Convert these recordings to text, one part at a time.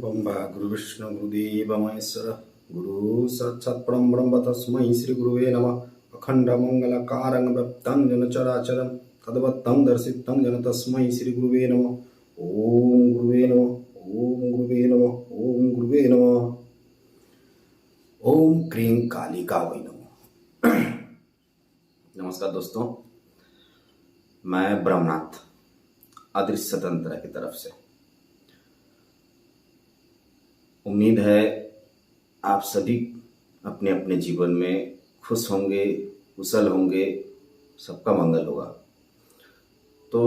गुरुर्ब्रह्मा गुरुविष्णु गुरुदेव महेश्वर गुरु साक्षात् परं ब्रह्म तस्मै श्री गुरुवे नमः। अखण्डमङ्गलकारं व्याप्तं जन चराचरं तद्वत्तं दर्शितं जन तस्मै श्री गुरुवे नमः। ओम गुरुवे नमः। ओम गुरुवे नमः। ओम गुरुवे नमः। ओम क्रीं कालिका वै नमः। नमस्कार दोस्तों, मैं ब्रह्मनाथ अदृश्य तंत्र की तरफ से। उम्मीद है आप सभी अपने अपने जीवन में खुश होंगे, कुशल होंगे, सबका मंगल होगा। तो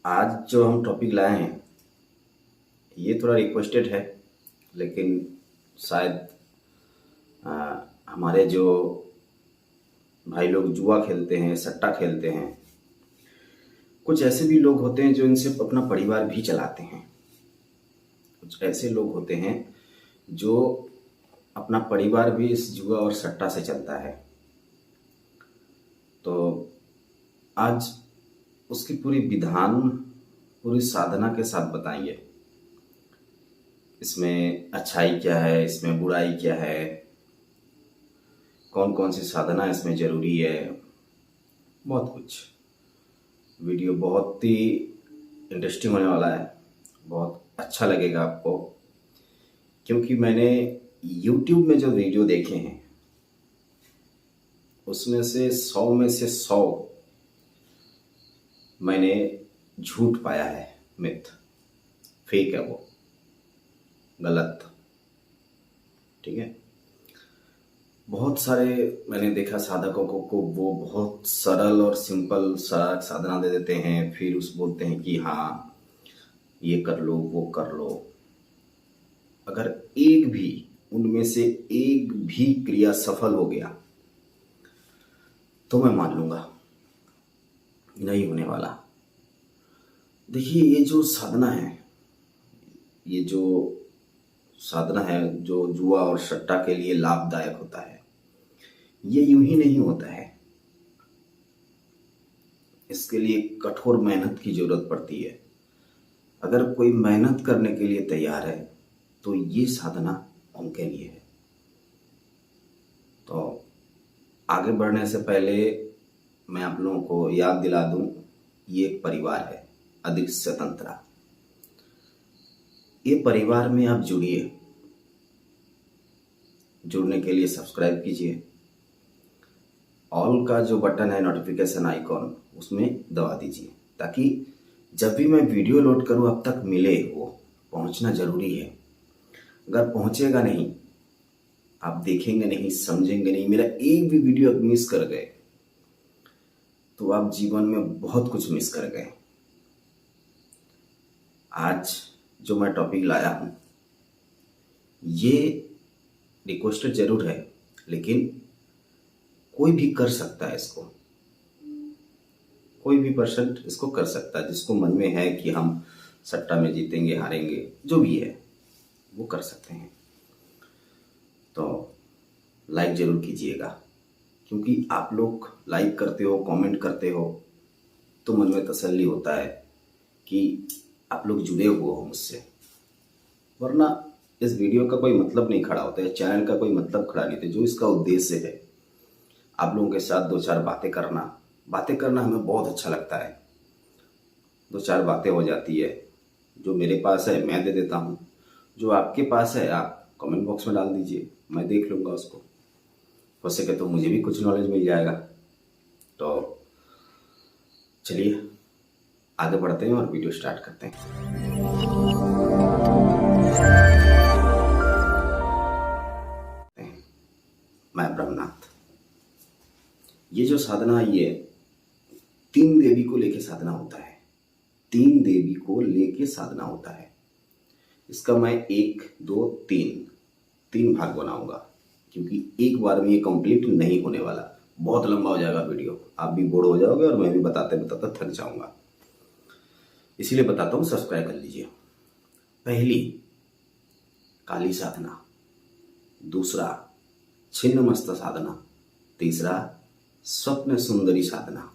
आज जो हम टॉपिक लाए हैं ये थोड़ा रिक्वेस्टेड है, लेकिन शायद हमारे जो भाई लोग जुआ खेलते हैं, सट्टा खेलते हैं, कुछ ऐसे भी लोग होते हैं जो इनसे अपना परिवार भी चलाते हैं। कुछ ऐसे लोग होते हैं जो अपना परिवार भी इस जुआ और सट्टा से चलता है। तो आज उसकी पूरी विधान, पूरी साधना के साथ बताएंगे। इसमें अच्छाई क्या है, इसमें बुराई क्या है, कौन कौन सी साधना इसमें जरूरी है, बहुत कुछ। वीडियो बहुत ही इंटरेस्टिंग होने वाला है, बहुत अच्छा लगेगा आपको, क्योंकि मैंने YouTube में जो वीडियो देखे हैं उसमें से 100 में से 100 मैंने झूठ पाया है, मिथ, फेक है, वो गलत। ठीक है, बहुत सारे मैंने देखा साधकों को वो बहुत सरल और सिंपल साधना दे देते हैं, फिर उस बोलते हैं कि हाँ ये कर लो, वो कर लो। अगर एक भी उनमें से एक भी क्रिया सफल हो गया तो मैं मान लूंगा नहीं होने वाला। देखिए, ये जो साधना है, ये जो साधना है जो जुआ और सट्टा के लिए लाभदायक होता है, ये यूं ही नहीं होता है। इसके लिए कठोर मेहनत की जरूरत पड़ती है। अगर कोई मेहनत करने के लिए तैयार है तो ये साधना उनके लिए है। तो आगे बढ़ने से पहले मैं आप लोगों को याद दिला दूं, ये एक परिवार है, अदृश्य तंत्र। ये परिवार में आप जुड़िए। जुड़ने के लिए सब्सक्राइब कीजिए। ऑल का जो बटन है, नोटिफिकेशन आइकॉन, उसमें दबा दीजिए, ताकि जब भी मैं वीडियो लोड करूं आप तक मिले। वो पहुंचना जरूरी है। अगर पहुंचेगा नहीं, आप देखेंगे नहीं, समझेंगे नहीं, मेरा एक भी वीडियो आप मिस कर गए तो आप जीवन में बहुत कुछ मिस कर गए। आज जो मैं टॉपिक लाया हूं ये रिक्वेस्टेड जरूर है, लेकिन कोई भी कर सकता है इसको। कोई भी पर्सन इसको कर सकता है, जिसको मन में है कि हम सट्टा में जीतेंगे, हारेंगे, जो भी है वो कर सकते हैं। तो लाइक जरूर कीजिएगा, क्योंकि आप लोग लाइक करते हो, कमेंट करते हो तो मन में तसल्ली होता है कि आप लोग जुड़े हुए हो मुझसे। वरना इस वीडियो का कोई मतलब नहीं खड़ा होता है, चैनल का कोई मतलब खड़ा नहीं होता। जो इसका उद्देश्य है आप लोगों के साथ दो चार बातें करना हमें बहुत अच्छा लगता है। दो चार बातें हो जाती है, जो मेरे पास है मैं दे देता हूँ, जो आपके पास है आप कमेंट बॉक्स में डाल दीजिए, मैं देख लूँगा उसको। हो सके तो मुझे भी कुछ नॉलेज मिल जाएगा। तो चलिए आगे बढ़ते हैं और वीडियो स्टार्ट करते हैं। मैं ब्रह्मनाथ। ये जो साधना, ये 3 देवी को लेके साधना होता है। 3 देवी को लेके साधना होता है। इसका मैं 1, 2, 3 भाग बनाऊंगा, क्योंकि एक बार में ये कंप्लीट नहीं होने वाला। बहुत लंबा हो जाएगा वीडियो, आप भी बोर हो जाओगे और मैं भी बताते बताते थक जाऊंगा। इसीलिए बताता हूँ, सब्सक्राइब कर लीजिए। पहली काली साधना, दूसरा छिन्नमस्ता साधना, तीसरा स्वप्न सुंदरी साधना।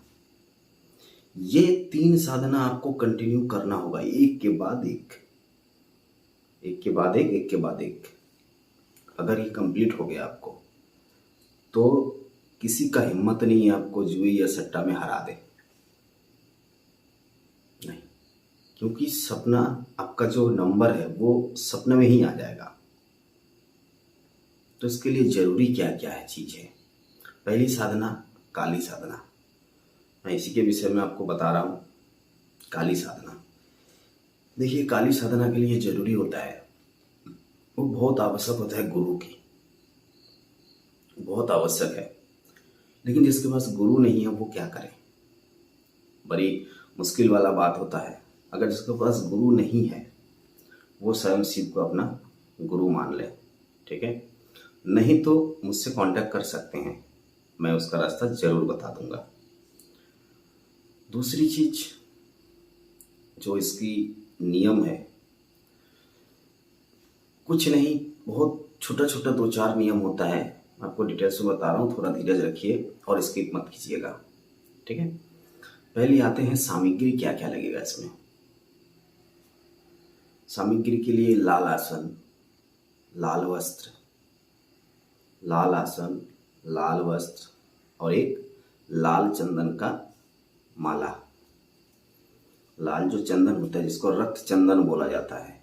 ये 3 साधना आपको कंटिन्यू करना होगा, एक के बाद एक। एक के बाद एक, एक के बाद एक। अगर ये कंप्लीट हो गया आपको, तो किसी का हिम्मत नहीं है आपको जुए या सट्टा में हरा दे, नहीं। क्योंकि सपना, आपका जो नंबर है वो सपने में ही आ जाएगा। तो इसके लिए जरूरी क्या क्या है चीज़ें। पहली साधना, काली साधना। मैं इसी के विषय में आपको बता रहा हूँ। काली साधना, देखिए काली साधना के लिए जरूरी होता है, वो बहुत आवश्यक होता है गुरु की, बहुत आवश्यक है। लेकिन जिसके पास गुरु नहीं है वो क्या करे, बड़ी मुश्किल वाला बात होता है। अगर जिसके पास गुरु नहीं है वो स्वयं शिव को अपना गुरु मान ले, ठीक है। नहीं तो मुझसे कांटेक्ट कर सकते हैं, मैं उसका रास्ता जरूर बता दूंगा। दूसरी चीज जो इसकी नियम है, कुछ नहीं, बहुत छोटा छोटा 2-4 नियम होता है। आपको डिटेल्स में बता रहा हूँ, थोड़ा धीरज रखिए और स्किप मत कीजिएगा, ठीक है। पहले आते हैं सामग्री क्या क्या लगेगा इसमें। सामग्री के लिए लाल आसन, लाल वस्त्र, लाल आसन, लाल वस्त्र और एक लाल चंदन का माला। लाल जो चंदन होता है जिसको रक्त चंदन बोला जाता है,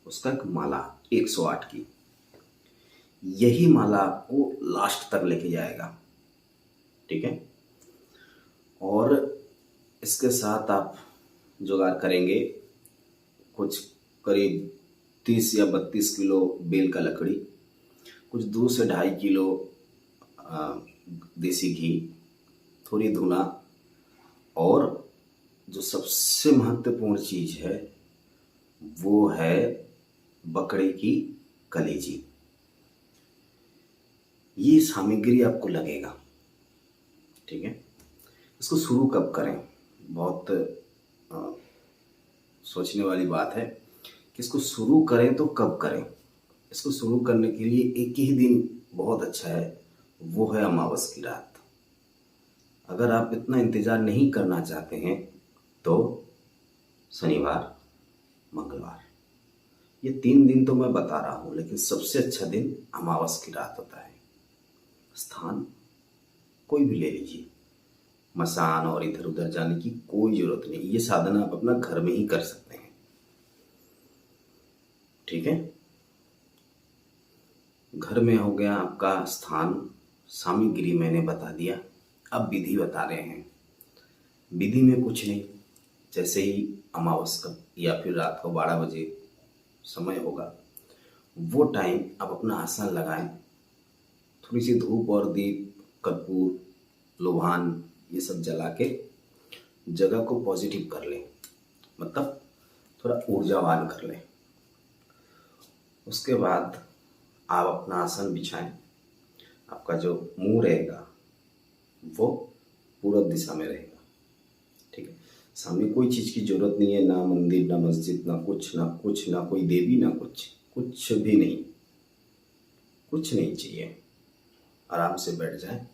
उसका एक माला 108 की। यही माला आपको लास्ट तक लेके जाएगा, ठीक है। और इसके साथ आप जुगाड़ करेंगे कुछ करीब 30 या 32 किलो बेल का लकड़ी, कुछ 2 से 2.5 किलो देसी घी, थोड़ी धुना, और जो सबसे महत्वपूर्ण चीज है वो है बकरे की कलेजी। ये सामग्री आपको लगेगा, ठीक है। इसको शुरू कब करें, बहुत सोचने वाली बात है कि इसको शुरू करें तो कब करें। इसको शुरू करने के लिए एक ही दिन बहुत अच्छा है, वो है अमावस की रात। अगर आप इतना इंतजार नहीं करना चाहते हैं तो शनिवार, मंगलवार, ये 3 दिन तो मैं बता रहा हूँ, लेकिन सबसे अच्छा दिन अमावस की रात होता है। स्थान कोई भी ले लीजिए, मसान और इधर उधर जाने की कोई जरूरत नहीं। ये साधना आप अपना घर में ही कर सकते हैं, ठीक है। घर में हो गया आपका स्थान, सामग्री मैंने बता दिया। अब विधि बता रहे हैं। विधि में कुछ नहीं, जैसे ही अमावस का या फिर रात को 12 बजे समय होगा, वो टाइम आप अपना आसन लगाएं, थोड़ी सी धूप और दीप, कपूर, लोभान ये सब जला के जगह को पॉजिटिव कर लें, मतलब थोड़ा ऊर्जावान कर लें। उसके बाद आप अपना आसन बिछाएं। आपका जो मुंह रहेगा वो पूरब दिशा में रहेगा, ठीक है। सामने कोई चीज़ की जरूरत नहीं है, ना मंदिर, ना मस्जिद, ना कुछ, ना कुछ, ना कोई देवी, ना कुछ, कुछ भी नहीं, कुछ नहीं चाहिए। आराम से बैठ जाए।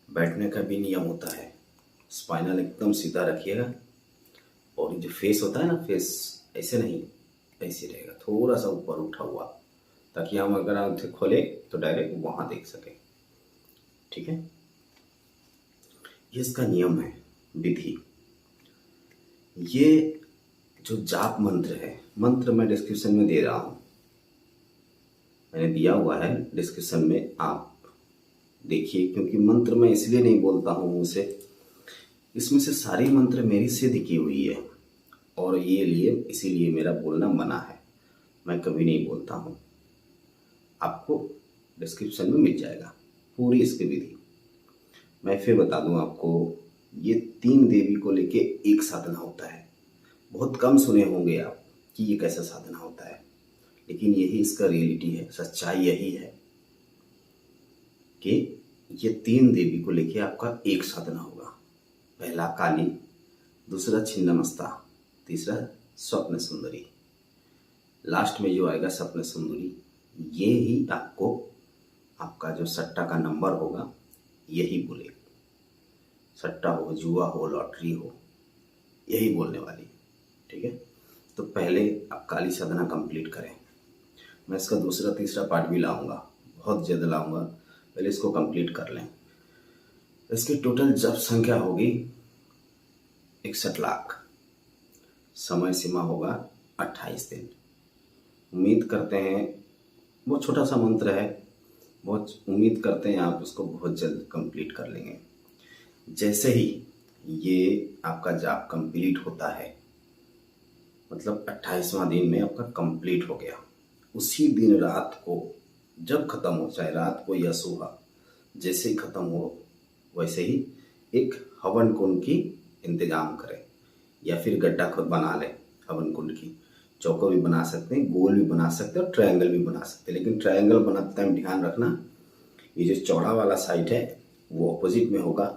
बैठने का भी नियम होता है, स्पाइनल एकदम सीधा रखिएगा, और जो फेस होता है ना, फेस ऐसे नहीं, ऐसे रहेगा, थोड़ा सा ऊपर उठा हुआ, ताकि हम अगर आंखें खोले तो डायरेक्ट वहाँ देख सकें, ठीक है। ये इसका नियम है, विधि। ये जो जाप मंत्र है, मंत्र मैं डिस्क्रिप्शन में दे रहा हूँ, मैंने दिया हुआ है डिस्क्रिप्शन में, आप देखिए। क्योंकि मंत्र मैं इसलिए नहीं बोलता हूँ मुँह से, इसमें से सारी मंत्र मेरी सिद्ध की हुई है, और ये लिए इसीलिए मेरा बोलना मना है, मैं कभी नहीं बोलता हूँ। आपको डिस्क्रिप्शन में मिल जाएगा पूरी इसकी विधि। मैं फिर बता दूं आपको, ये 3 देवी को लेके एक साधना होता है। बहुत कम सुने होंगे आप कि ये कैसा साधना होता है, लेकिन यही इसका रियलिटी है, सच्चाई यही है कि ये 3 देवी को लेके आपका एक साधना होगा। पहला काली, दूसरा छिन्नमस्ता, तीसरा स्वप्न सुंदरी, लास्ट में जो आएगा स्वप्न सुंदरी। ये ही आपको आपका जो सट्टा का नंबर होगा यही बोलेगा। सट्टा हो, जुआ हो, लॉटरी हो, यही बोलने वाली है, ठीक है। तो पहले आप काली साधना कंप्लीट करें। मैं इसका दूसरा तीसरा पार्ट भी लाऊंगा, बहुत जल्द लाऊंगा, पहले इसको कंप्लीट कर लें। इसकी टोटल जप संख्या होगी 61 लाख। समय सीमा होगा 28 दिन। उम्मीद करते हैं, बहुत छोटा सा मंत्र है, बहुत उम्मीद करते हैं आप उसको बहुत जल्द कंप्लीट कर लेंगे। जैसे ही ये आपका जाप कंप्लीट होता है, मतलब 28वां दिन में आपका कंप्लीट हो गया, उसी दिन रात को जब खत्म हो, चाहे रात को या सुबह, जैसे ही खत्म हो वैसे ही एक हवन कुंड की इंतजाम करें, या फिर गड्ढा खुद बना लें। हवन कुंड की चौको भी बना सकते हैं, गोल भी बना सकते हैं और ट्रायंगल भी बना सकते हैं। लेकिन ट्रायंगल बनाते टाइम ध्यान रखना, ये जो चौड़ा वाला साइड है वो ऑपोजिट में होगा,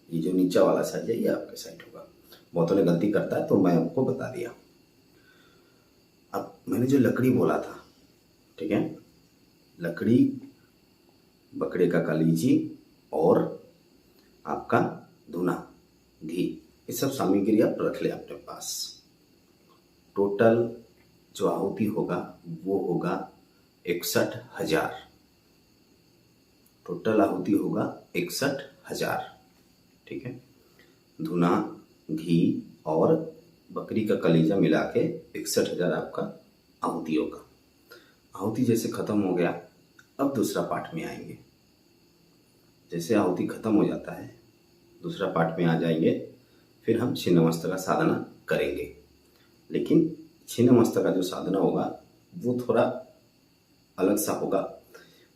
ये जो नीचा वाला साइड है ये आपके साइड होगा। बहुतों ने गलती करता है तो मैं आपको बता दिया। अब मैंने जो लकड़ी बोला था, ठीक है, लकड़ी, बकरे का कलीजी और आपका धुना, घी, ये सब सामग्री आप रख ले अपने पास। टोटल जो आहुति होगा वो होगा 61,000। टोटल आहुति होगा 61,000, ठीक है। धुना, घी और बकरी का कलीजा मिला के 61,000 आपका आहुति होगा। आहुति जैसे खत्म हो गया, अब दूसरा पार्ट में आएंगे। जैसे आहुति खत्म हो जाता है, दूसरा पार्ट में आ जाएंगे, फिर हम छिन्नमस्ता का साधना करेंगे। लेकिन छिन्नमस्ता का जो साधना होगा वो थोड़ा अलग सा होगा।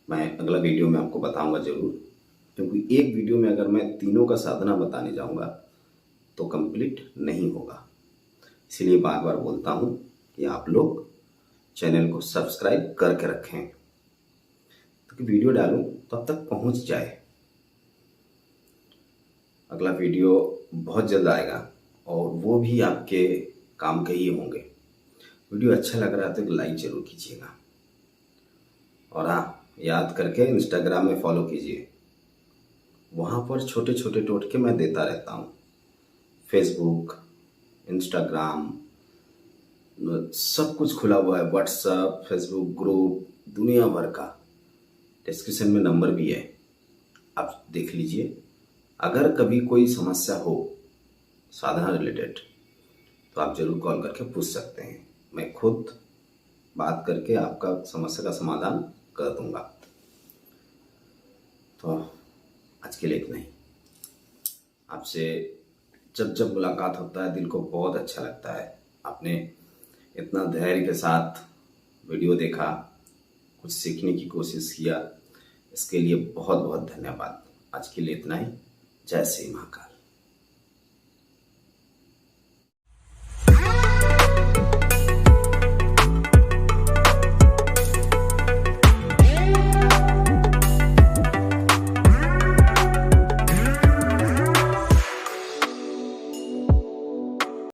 मैं अगला वीडियो में आपको बताऊंगा जरूर, क्योंकि एक वीडियो में अगर मैं तीनों का साधना बताने जाऊंगा तो कंप्लीट नहीं होगा। इसीलिए बार बार बोलता हूं कि आप लोग चैनल को सब्सक्राइब करके रखें, तो वीडियो डालूं तो अब तक पहुंच जाए। अगला वीडियो बहुत जल्द आएगा और वो भी आपके काम के ही होंगे। वीडियो अच्छा लग रहा है तो एक लाइक जरूर कीजिएगा, और हाँ, याद करके इंस्टाग्राम में फॉलो कीजिए, वहाँ पर छोटे छोटे टोटके मैं देता रहता हूँ। फेसबुक, इंस्टाग्राम, सब कुछ खुला हुआ है, व्हाट्सएप, फेसबुक ग्रुप, दुनिया भर का। डिस्क्रिप्शन में नंबर भी है, आप देख लीजिए। अगर कभी कोई समस्या हो साधना रिलेटेड तो आप जरूर कॉल करके पूछ सकते हैं, मैं खुद बात करके आपका समस्या का समाधान कर दूंगा। तो आज के लिए इतना ही। आपसे जब जब मुलाकात होता है दिल को बहुत अच्छा लगता है। आपने इतना धैर्य के साथ वीडियो देखा, कुछ सीखने की कोशिश किया, इसके लिए बहुत बहुत धन्यवाद। आज के लिए इतना ही। जय श्री महाकाल।